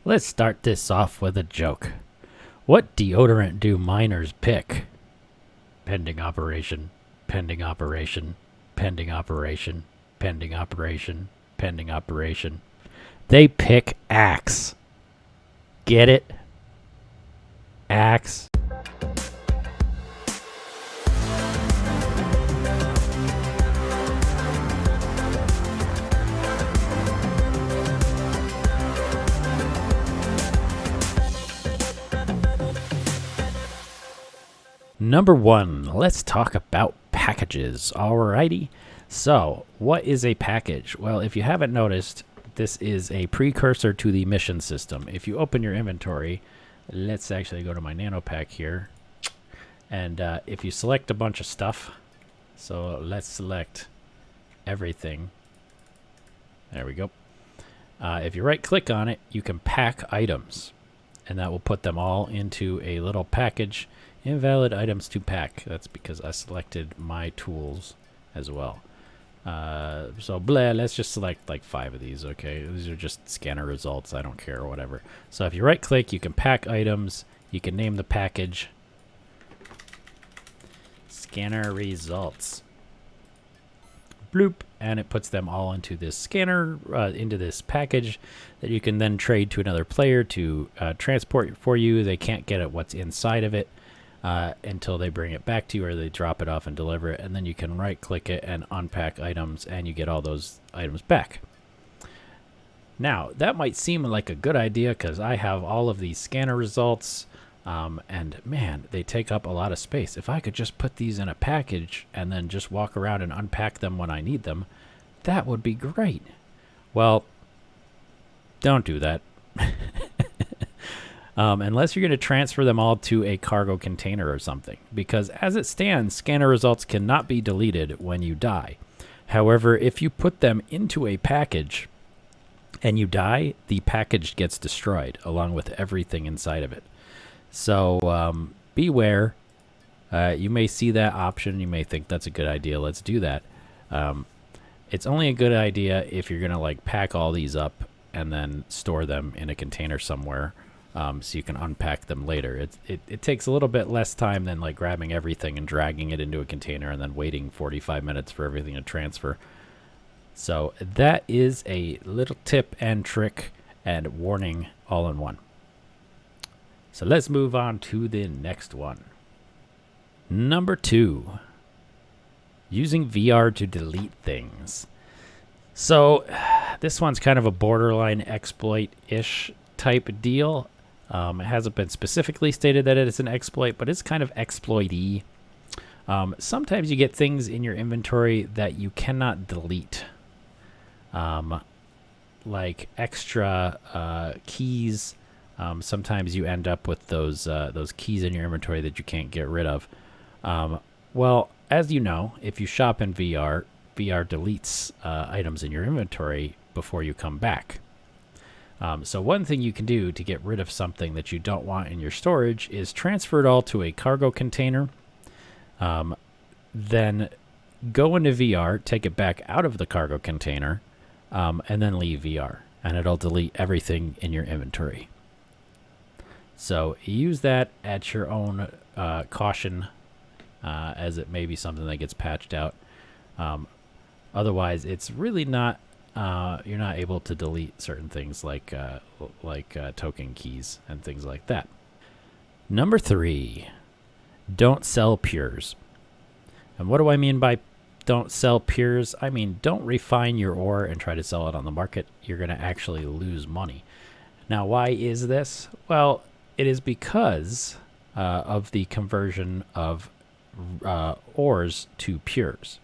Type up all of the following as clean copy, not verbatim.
Let's start this off with a joke. What deodorant do miners pick? Pending operation, pending operation, pending operation, pending operation, pending operation. They pick Axe. Get it? Axe. Number 1, let's talk about packages. Alrighty. So, what is a package? Well, if you haven't noticed, this is a precursor to the mission system. If you open your inventory, let's actually go to my nano pack here. And if you select a bunch of stuff, so let's select everything. There we go. If you right click on it, you can pack items. And that will put them all into a little package. Invalid items to pack. That's because I selected my tools as well. So let's just select like 5 of these, okay? These are just scanner results. I don't care, whatever. So if you right click, you can pack items. You can name the package scanner results. Bloop. And it puts them all into this scanner, into this package that you can then trade to another player to transport for you. They can't get at what's inside of it until they bring it back to you, or they drop it off and deliver it, and then you can right click it and unpack items, and you get all those items back. Now that might seem like a good idea because I have all of these scanner results, and man, they take up a lot of space. If I could just put these in a package and then just walk around and unpack them when I need them, that would be great. Well, don't do that. Unless you're going to transfer them all to a cargo container or something. Because as it stands, scanner results cannot be deleted when you die. However, if you put them into a package and you die, the package gets destroyed along with everything inside of it. So beware. You may see that option. You may think that's a good idea. Let's do that. It's only a good idea if you're going to like pack all these up and then store them in a container somewhere. So you can unpack them later. It takes a little bit less time than like grabbing everything and dragging it into a container and then waiting 45 minutes for everything to transfer. So that is a little tip and trick and warning all in one. So let's move on to the next one. Number 2, using VR to delete things. So this one's kind of a borderline exploit-ish type deal. It hasn't been specifically stated that it is an exploit, but it's kind of exploity. Sometimes you get things in your inventory that you cannot delete, like extra keys. Sometimes you end up with those keys in your inventory that you can't get rid of. Well, as you know, if you shop in VR, VR deletes items in your inventory before you come back. So one thing you can do to get rid of something that you don't want in your storage is transfer it all to a cargo container. Then go into VR, take it back out of the cargo container, and then leave VR. And it'll delete everything in your inventory. So use that at your own caution, as it may be something that gets patched out. Otherwise, it's really not... you're not able to delete certain things like token keys and things like that. Number 3, don't sell pures. And what do I mean by don't sell pures? I mean, don't refine your ore and try to sell it on the market. You're going to actually lose money. Now, why is this? Well, it is because of the conversion of ores to pures.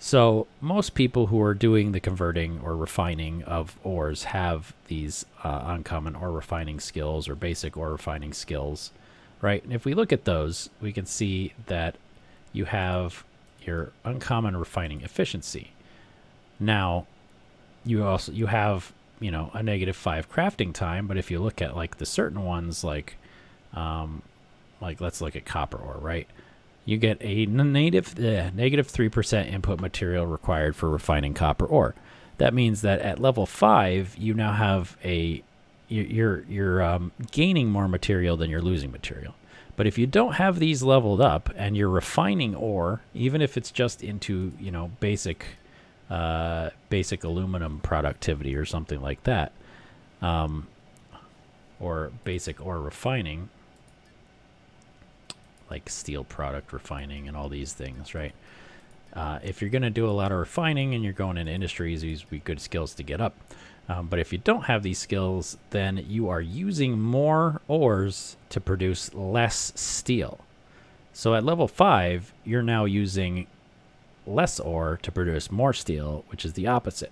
So most people who are doing the converting or refining of ores have these uncommon ore refining skills or basic ore refining skills, right? And if we look at those, we can see that you have your uncommon refining efficiency. Now, you have, you know, a -5 crafting time, but if you look at like the certain ones, like let's look at copper ore, right? You get a -3% input material required for refining copper ore. That means that at level 5, you now have a you're gaining more material than you're losing material. But if you don't have these leveled up and you're refining ore, even if it's just into, you know, basic aluminum productivity or something like that, or basic ore refining, like steel product refining and all these things, right? If you're going to do a lot of refining and you're going into industries, these would be good skills to get up. But if you don't have these skills, then you are using more ores to produce less steel. So at level 5, you're now using less ore to produce more steel, which is the opposite.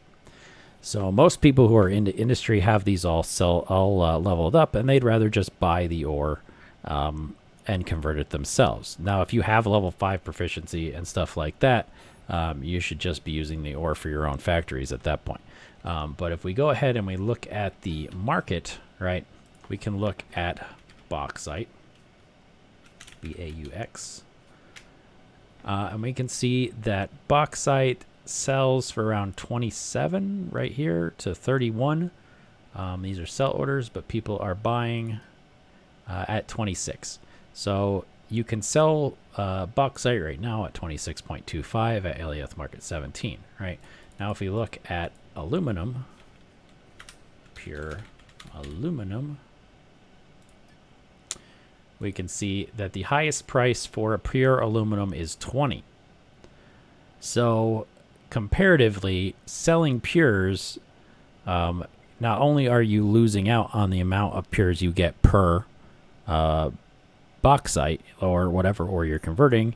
So most people who are into industry have these all leveled up, and they'd rather just buy the ore and convert it themselves. Now, if you have level 5 proficiency and stuff like that, you should just be using the ore for your own factories at that point. But if we go ahead and we look at the market, right, we can look at bauxite, BAUX, and we can see that bauxite sells for around 27 right here to 31. These are sell orders, but people are buying at 26. So you can sell bauxite right now at 26.25 at Eliath Market 17, right? Now if we look at aluminum, pure aluminum, we can see that the highest price for a pure aluminum is 20. So comparatively, selling pures, not only are you losing out on the amount of pures you get per bauxite or whatever ore you're converting,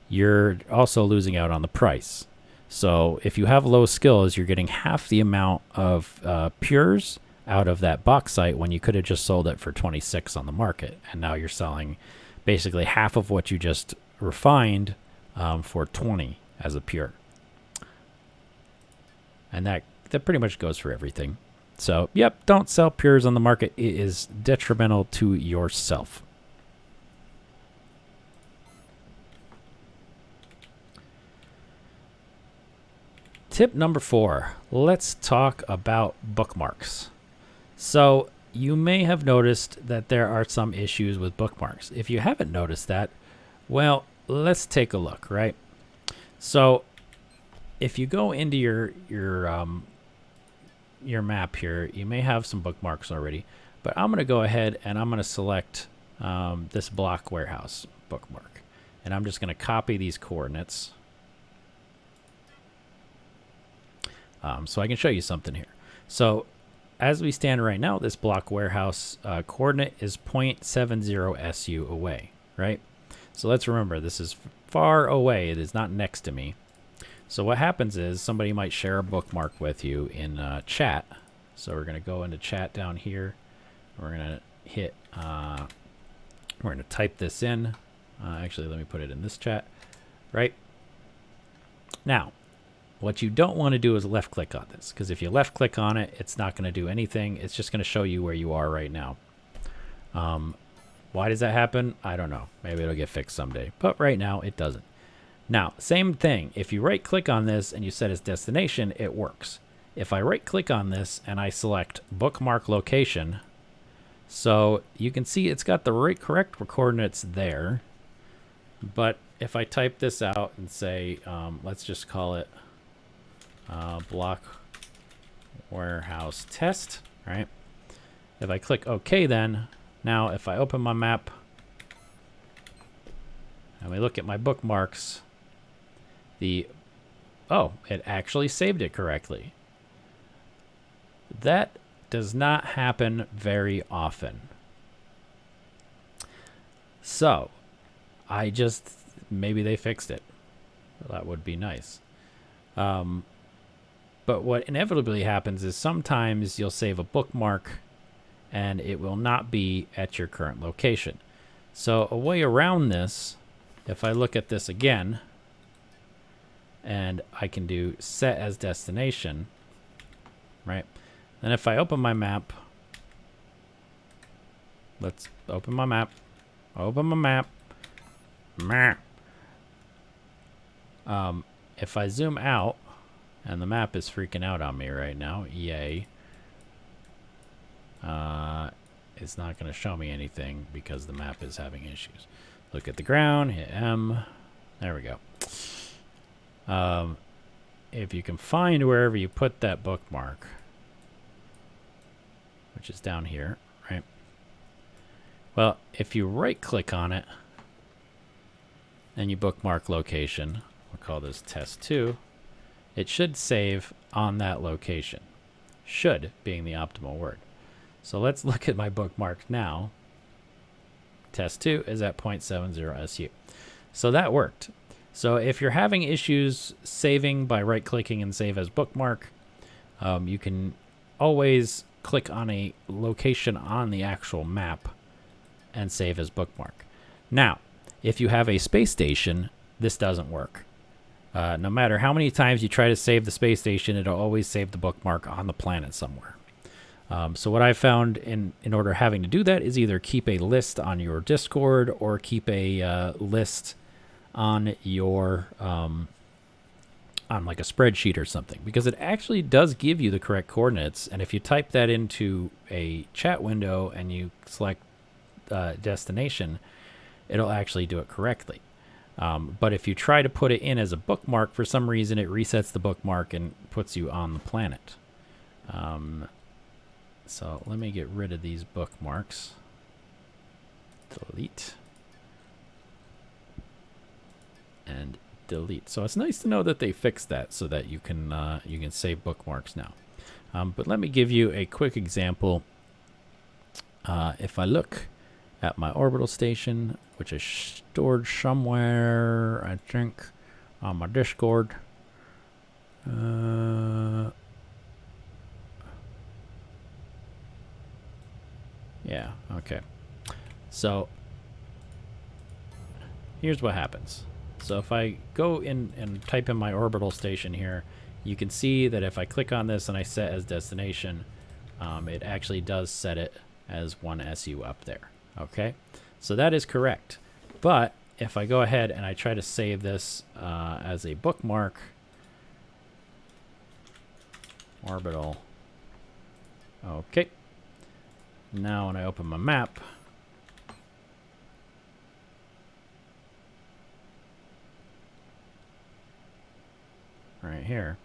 you're also losing out on the price. So if you have low skills, you're getting half the amount of pures out of that bauxite when you could have just sold it for 26 on the market. And now you're selling basically half of what you just refined for 20 as a pure. And that pretty much goes for everything. So, yep, don't sell pures on the market. It is detrimental to yourself. Tip number 4, let's talk about bookmarks. So you may have noticed that there are some issues with bookmarks. If you haven't noticed that, well, let's take a look, right? So if you go into your map here, you may have some bookmarks already, but I'm going to go ahead and I'm going to select this block warehouse bookmark, and I'm just going to copy these coordinates. So I can show you something here. So as we stand right now, this block warehouse coordinate is 0.70 SU away, right? So let's remember, this is far away. It is not next to me. So what happens is somebody might share a bookmark with you in chat. So we're going to go into chat down here. We're going to hit, we're going to type this in. Actually, let me put it in this chat, right? Now, what you don't want to do is left click on this, because if you left click on it, it's not going to do anything. It's just going to show you where you are right now. Why does that happen? I don't know. Maybe it'll get fixed someday, but right now it doesn't. Now, same thing. If you right click on this and you set as destination, it works. If I right click on this and I select bookmark location, so you can see it's got the correct coordinates there. But if I type this out and say, let's just call it block warehouse test, right? If I click OK, then now if I open my map and we look at my bookmarks, it actually saved it correctly. That does not happen very often. So maybe they fixed it. That would be nice. But what inevitably happens is sometimes you'll save a bookmark and it will not be at your current location. So a way around this, if I look at this again, and I can do set as destination, right? Then if I open my map, let's open my map, if I zoom out, and the map is freaking out on me right now, yay. It's not going to show me anything because the map is having issues. Look at the ground, hit M. There we go. If you can find wherever you put that bookmark, which is down here, right? Well, if you right-click on it and you bookmark location, we'll call this test 2, it should save on that location. Should being the optimal word. So let's look at my bookmark now. Test 2 is at 0.70 SU. So that worked. So if you're having issues saving by right-clicking and save as bookmark, you can always click on a location on the actual map and save as bookmark. Now, if you have a space station, this doesn't work. No matter how many times you try to save the space station, it'll always save the bookmark on the planet somewhere. So what I've found in order having to do that is either keep a list on your Discord or keep a list on your on like a spreadsheet or something, because it actually does give you the correct coordinates. And if you type that into a chat window and you select destination, it'll actually do it correctly. But if you try to put it in as a bookmark, for some reason it resets the bookmark and puts you on the planet. So let me get rid of these bookmarks. Delete. And delete. So it's nice to know that they fixed that so that you can save bookmarks now. But let me give you a quick example. If I look at my orbital station, which is stored somewhere, I think, on my Discord. Yeah, okay. So here's what happens. So if I go in and type in my orbital station here, you can see that if I click on this and I set as destination, it actually does set it as 1 SU up there. Okay, so that is correct. But if I go ahead and I try to save this as a bookmark, orbital, okay. Now when I open my map, right here,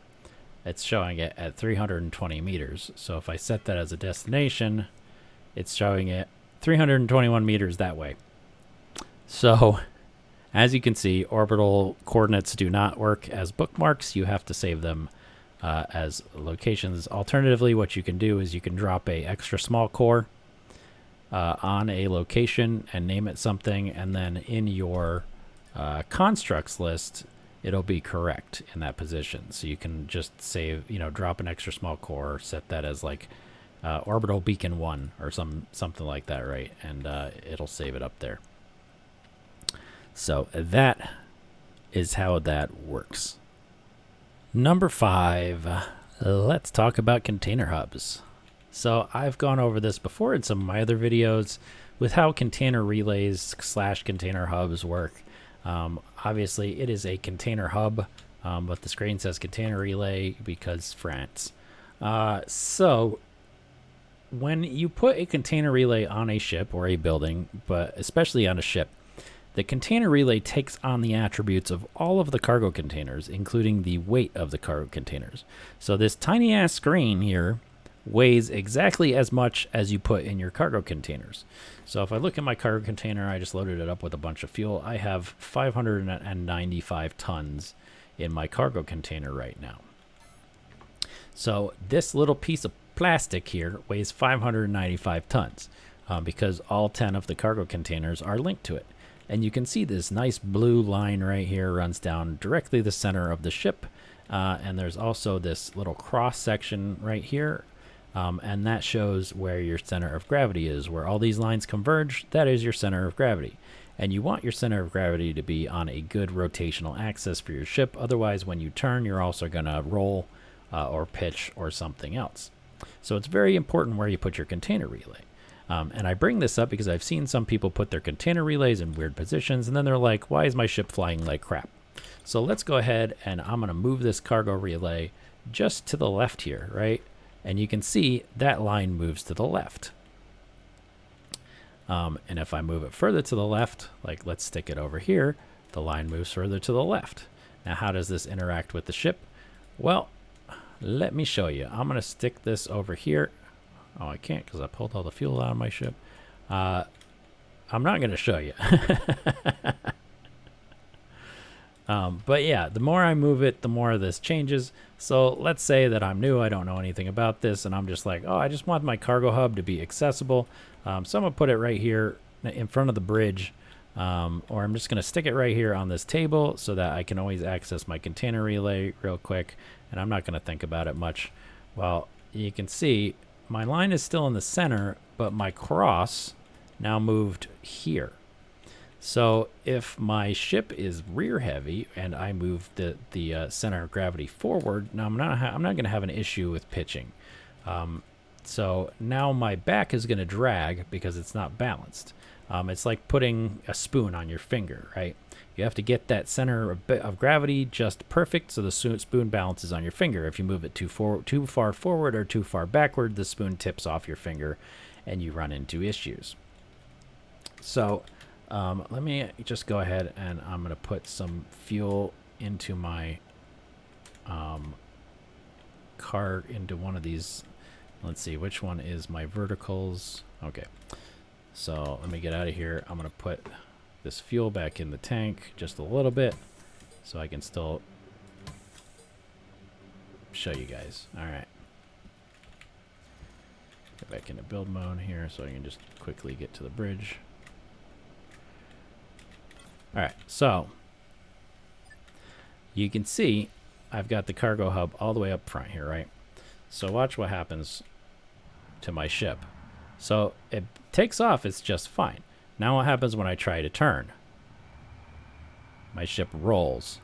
it's showing it at 320 meters. So if I set that as a destination, it's showing it 321 meters that way. So as you can see, orbital coordinates do not work as bookmarks. You have to save them as locations. Alternatively, what you can do is you can drop a extra small core on a location and name it something, and then in your constructs list, it'll be correct in that position. So you can just save, drop an extra small core, set that as like orbital beacon 1 or something like that, right? And it'll save it up there. So that is how that works. Number 5, let's talk about container hubs. So I've gone over this before in some of my other videos with how container relays / container hubs work. Obviously it is a container hub, but the screen says container relay because France. So when you put a container relay on a ship or a building, but especially on a ship, the container relay takes on the attributes of all of the cargo containers, including the weight of the cargo containers. So this tiny ass screen here weighs exactly as much as you put in your cargo containers. So if I look at my cargo container, I just loaded it up with a bunch of fuel. I have 595 tons in my cargo container right now. So this little piece of plastic here weighs 595 tons because all 10 of the cargo containers are linked to it. And you can see this nice blue line right here runs down directly the center of the ship. And there's also this little cross section right here. And that shows where your center of gravity is. Where all these lines converge, that is your center of gravity. And you want your center of gravity to be on a good rotational axis for your ship. Otherwise, when you turn, you're also going to roll or pitch or something else. So it's very important where you put your container relay. And I bring this up because I've seen some people put their container relays in weird positions, and then they're like, why is my ship flying like crap? So let's go ahead and I'm going to move this cargo relay just to the left here, right? And you can see that line moves to the left. And if I move it further to the left, like let's stick it over here, the line moves further to the left. Now, how does this interact with the ship? Well, let me show you. I'm going to stick this over here. Oh, I can't because I pulled all the fuel out of my ship. I'm not going to show you. But yeah, the more I move it, the more this changes. So let's say that I'm new, I don't know anything about this, and I'm just like, oh, I just want my cargo hub to be accessible. So I'm going to put it right here in front of the bridge, or I'm just going to stick it right here on this table so that I can always access my container relay real quick, and I'm not going to think about it much. Well, you can see my line is still in the center, but my cross now moved here. So if my ship is rear heavy and I move the center of gravity forward, now I'm not going to have an issue with pitching. So now my back is going to drag because it's not balanced. It's like putting a spoon on your finger, right? You have to get that center of gravity just perfect so the spoon balances on your finger. If you move it too far forward or too far backward, the spoon tips off your finger and you run into issues. So let me just go ahead and I'm going to put some fuel into my cart, into one of these. Let's see, which one is my verticals? Okay, so let me get out of here. I'm going to put this fuel back in the tank just a little bit so I can still show you guys. All right. Get back into build mode here so I can just quickly get to the bridge. All right, so you can see I've got the cargo hub all the way up front here, right? So watch what happens to my ship. So it takes off, it's just fine. Now what happens when I try to turn? My ship rolls,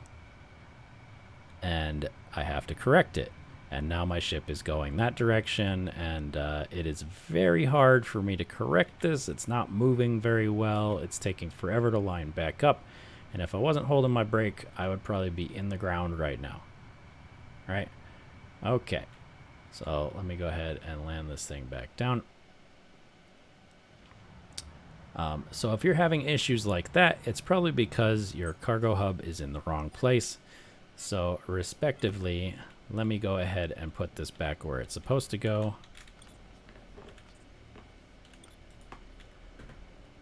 and I have to correct it. And now my ship is going that direction, and it is very hard for me to correct this. It's not moving very well. It's taking forever to line back up. And if I wasn't holding my brake, I would probably be in the ground right now. Right? Okay. So let me go ahead and land this thing back down. So if you're having issues like that, it's probably because your cargo hub is in the wrong place. So respectively, let me go ahead and put this back where it's supposed to go.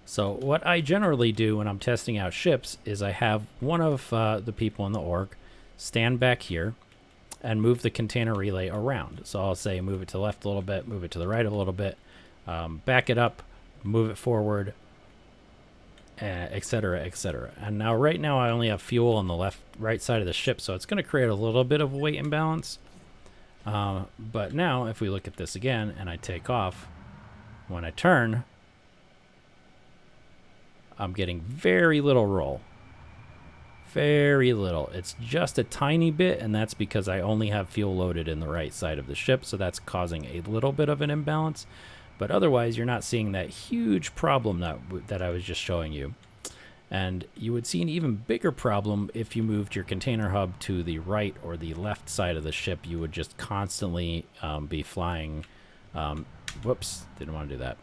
So what I generally do when I'm testing out ships is I have one of the people in the org stand back here and move the container relay around. So I'll say move it to the left a little bit, move it to the right a little bit, back it up, move it forward, etc., etc. And now right now I only have fuel on the right side of the ship, so it's going to create a little bit of a weight imbalance. But now if we look at this again and I take off, when I turn, I'm getting very little roll. Very little. It's just a tiny bit, and that's because I only have fuel loaded in the right side of the ship, so that's causing a little bit of an imbalance. But otherwise, you're not seeing that huge problem that I was just showing you. And you would see an even bigger problem if you moved your container hub to the right or the left side of the ship. You would just constantly be flying. Whoops, didn't want to do that.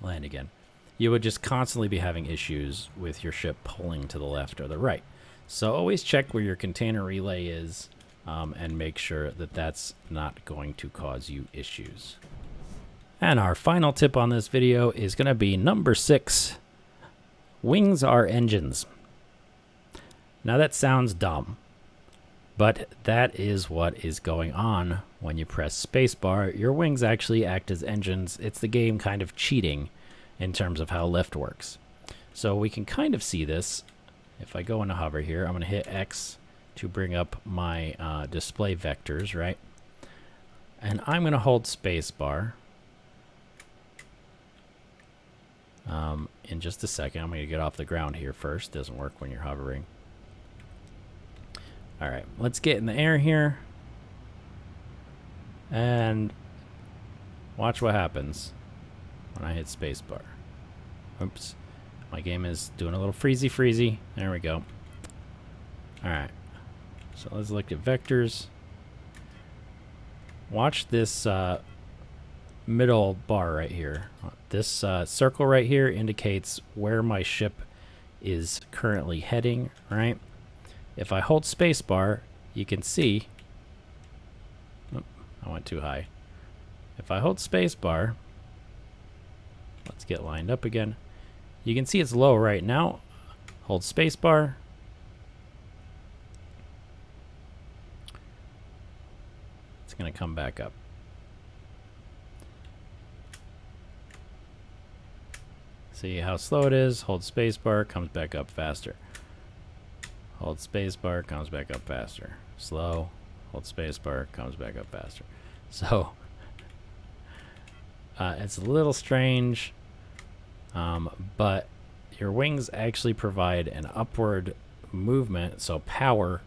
Land again. You would just constantly be having issues with your ship pulling to the left or the right. So always check where your container relay is and make sure that that's not going to cause you issues. And our final tip on this video is going to be number 6. Wings are engines. Now that sounds dumb, but that is what is going on when you press spacebar. Your wings actually act as engines. It's the game kind of cheating in terms of how lift works. So we can kind of see this. If I go into hover here, I'm going to hit X to bring up my display vectors, right? And I'm going to hold spacebar. In just a second, I'm going to get off the ground here first. Doesn't work when you're hovering. All right, let's get in the air here. And watch what happens when I hit spacebar. Oops. My game is doing a little freezy. There we go. All right. So let's look at vectors. watch this middle bar right here. This circle right here indicates where my ship is currently heading, right? If I hold spacebar, you can see, oh, I went too high. If I hold spacebar, let's get lined up again. You can see it's low right now. Hold spacebar. It's going to come back up. See how slow it is? Hold spacebar, comes back up faster. Hold spacebar, comes back up faster. Slow. Hold spacebar, comes back up faster. So it's a little strange, but your wings actually provide an upward movement, so power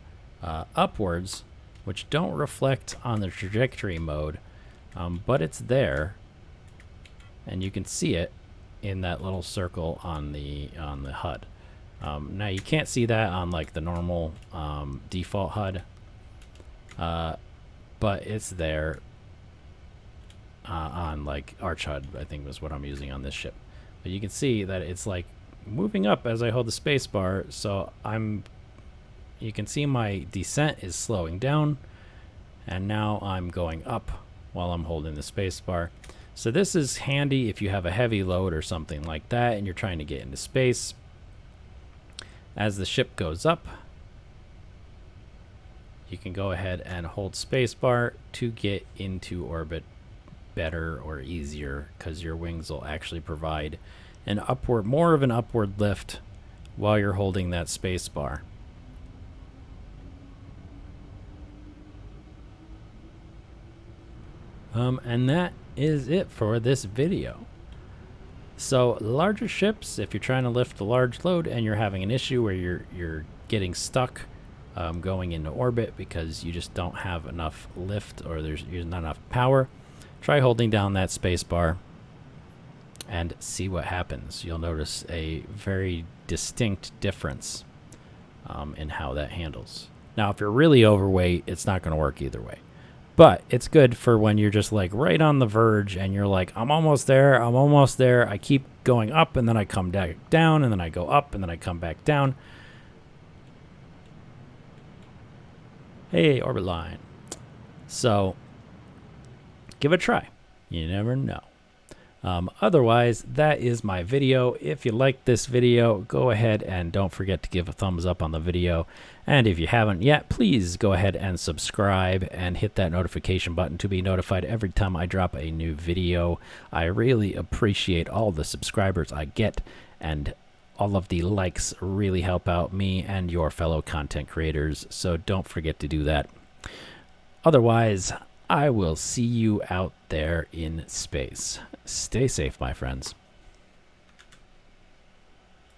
upwards, which don't reflect on the trajectory mode, but it's there, and you can see it in that little circle on the HUD. Now you can't see that on like the normal default HUD, but it's there on like Arch HUD, I think was what I'm using on this ship. But you can see that it's like moving up as I hold the space bar, so you can see my descent is slowing down, and now I'm going up while I'm holding the space bar. So this is handy if you have a heavy load or something like that and you're trying to get into space. As the ship goes up, you can go ahead and hold spacebar to get into orbit better or easier, because your wings will actually provide an upward, more of an upward lift while you're holding that spacebar. And that is it for this video. So larger ships, if you're trying to lift a large load and you're having an issue where you're getting stuck going into orbit because you just don't have enough lift or there's not enough power, try holding down that space bar and see what happens. You'll notice a very distinct difference in how that handles. Now, if you're really overweight, it's not going to work either way. But it's good for when you're just like right on the verge and you're like, I'm almost there, I'm almost there. I keep going up and then I come back down and then I go up and then I come back down. Hey, orbit line. So give it a try. You never know. Otherwise, that is my video. If you like this video, go ahead and don't forget to give a thumbs up on the video. And if you haven't yet, please go ahead and subscribe and hit that notification button to be notified every time I drop a new video. I really appreciate all the subscribers I get, and all of the likes really help out me and your fellow content creators, so don't forget to do that. Otherwise, I will see you out there in space. Stay safe, my friends.